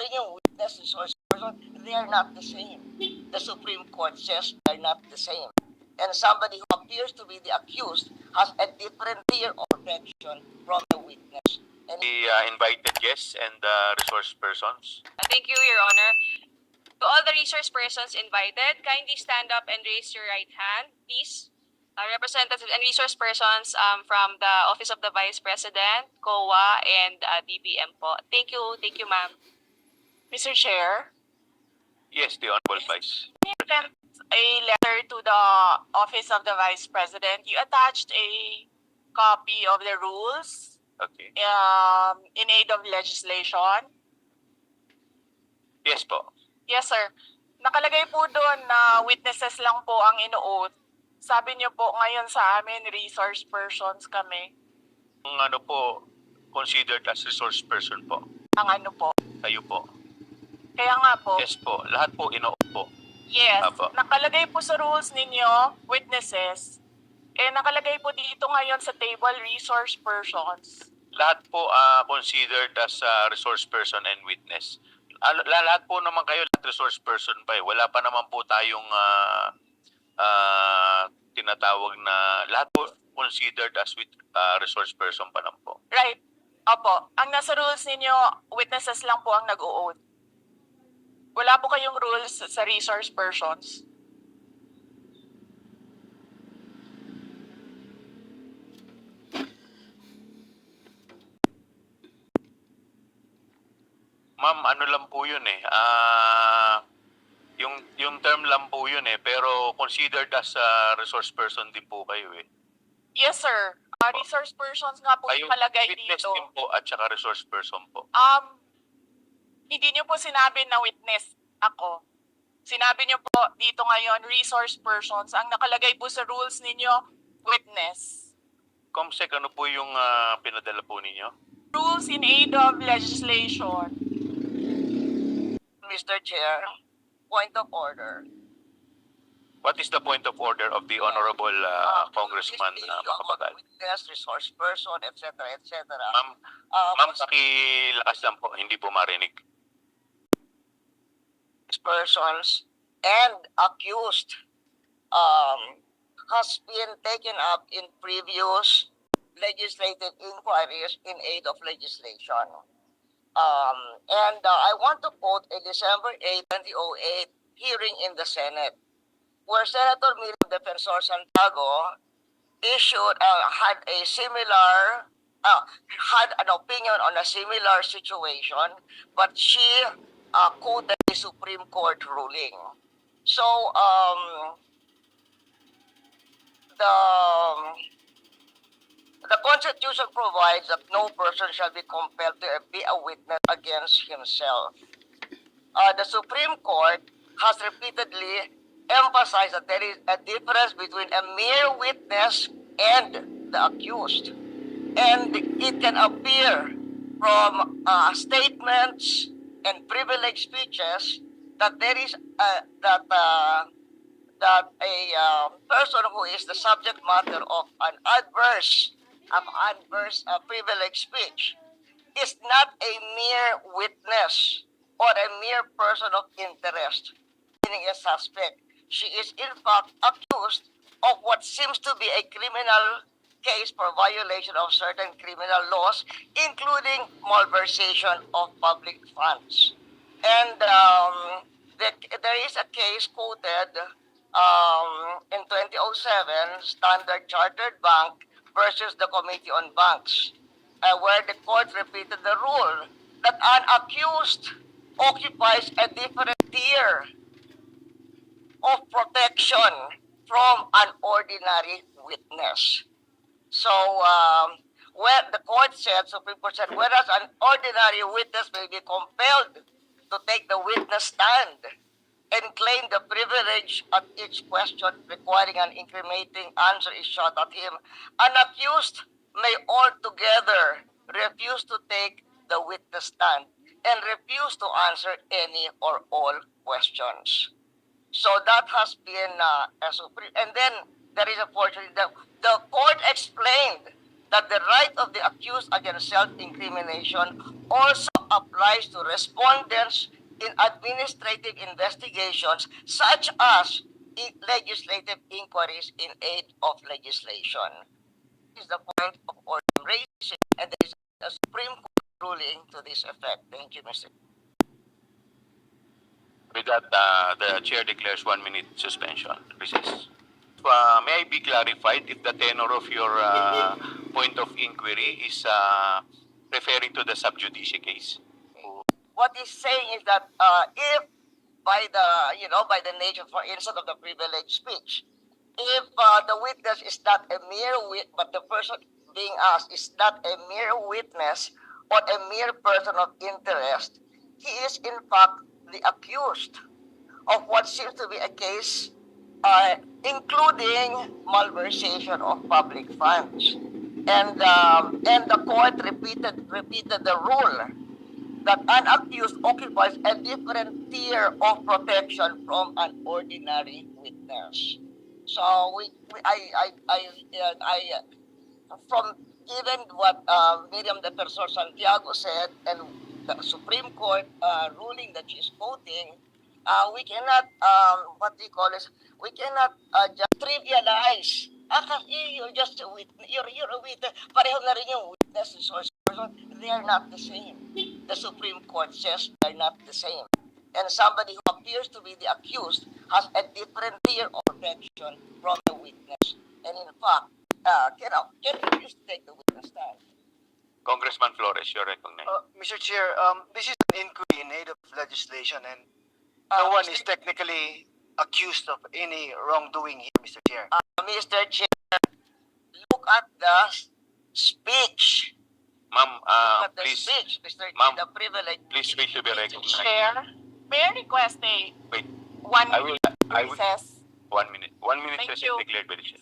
rin yung witness resource person, they are not the same. The Supreme Court says they are not the same. And somebody who appears to be the accused has a different tier of protection from the witness. And the invited guests and resource persons. Thank you, Your Honor. To all the resource persons invited, kindly stand up and raise your right hand, please. Representatives and resource persons from the Office of the Vice President, COA, and DBM po. Thank you, ma'am. Mr. Chair, Yes, the Honorable Vice. you sent a letter to the Office of the Vice President. You attached a copy of the rules Okay. in aid of legislation. Yes po. Yes, sir. Nakalagay po doon na witnesses lang po ang ino-oath. Sabi niyo po ngayon sa amin, resource persons kami. Ang ano po, considered as resource person po. Ang ano po. Kayo po. Kaya nga po. Yes po. Lahat po ino-oath po. Yes. Apo. Nakalagay po sa rules ninyo, witnesses. Nakalagay po dito ngayon sa table, resource persons. Lahat po considered as resource person and witness. Lahat po naman kayo, lahat resource person pa eh. Wala pa naman po tayong tinatawag na lahat po considered as resource person pa lang po. Right. Opo. Ang nasa rules ninyo, witnesses lang po ang nag-o-oath. Wala po kayong rules sa resource persons. Ma'am, ano lang po yun eh. Yung term lang po yun eh. Pero considered as resource person din po kayo eh. Yes, sir. Resource persons nga po Kayo nakalagay witness dito. din po at saka resource person po. Hindi niyo po sinabi na witness ako. Sinabi niyo po dito ngayon, resource persons. Ang nakalagay po sa rules ninyo, witness. Comsec, ano po yung pinadala po ninyo? Rules in aid of legislation. Mr. Chair, point of order. What is the point of order of the Honorable Congressman Macapagal? Witness, resource person, etc., etc. Ma'am, pakilakas lang po, hindi po marinig. Persons and accused has been taken up in previous legislative inquiries in aid of legislation. I want to quote a December 8, 2008 hearing in the Senate, where Senator Miriam Defensor Santiago issued, had an opinion on a similar situation, but she quoted the Supreme Court ruling. So, the Constitution provides that no person shall be compelled to be a witness against himself. The Supreme Court has repeatedly emphasized that there is a difference between a mere witness and the accused. And it can appear from statements and privileged speeches that there is that a person who is the subject matter of an adverse privileged speech is not a mere witness or a mere person of interest, meaning a suspect. She is in fact accused of what seems to be a criminal case for violation of certain criminal laws, including malversation of public funds. And there is a case quoted in 2007, Standard Chartered Bank versus the Committee on Banks, where the court repeated the rule that an accused occupies a different tier of protection from an ordinary witness. So, where the court said, Supreme Court said, whereas an ordinary witness may be compelled to take the witness stand and claim the privilege at each question requiring an incriminating answer is shot at him, an accused may altogether refuse to take the witness stand and refuse to answer any or all questions. So that has been a supreme. And then there is a portion, the court explained that the right of the accused against self-incrimination also applies to respondents in administrative investigations such as legislative inquiries in aid of legislation. This is the point of order I'm raising, and there is a Supreme Court ruling to this effect. Thank you, Mr. With that, the chair declares 1 minute suspension. Recess. May I be clarified if the tenor of your point of inquiry is referring to the sub judice case? What he's saying is that if by the by the nature, for instance, of the privileged speech, if the witness is not a mere but the person being asked is not a mere witness or a mere person of interest, he is in fact the accused of what seems to be a case including malversation of public funds. And the court repeated the rule that an accused occupies a different tier of protection from an ordinary witness. So from given what Miriam Defensor Santiago said and the Supreme Court ruling that she's quoting, we cannot what do you call this? We cannot just trivialize. Kasi you're just a witness. You're a witness. Pareho na rin yung witness and source person. They are not the same. The Supreme Court says they are not the same. And somebody who appears to be the accused has a different tier of protection from the witness. And in fact, can you please take the witness stand? Congressman Flores, you're recognized. Mr. Chair, this is an inquiry in aid of legislation, and no one is technically accused of any wrongdoing here, Mr. Chair. Mr. Chair, look at the speech. Ma'am, Look at the please, speech, Mr. ma'am, the privilege. please wait to be recognized. Chair, may I request a Wait, 1 I will, minute recess? 1 minute. 1 minute Thank recess you. declared by the chair.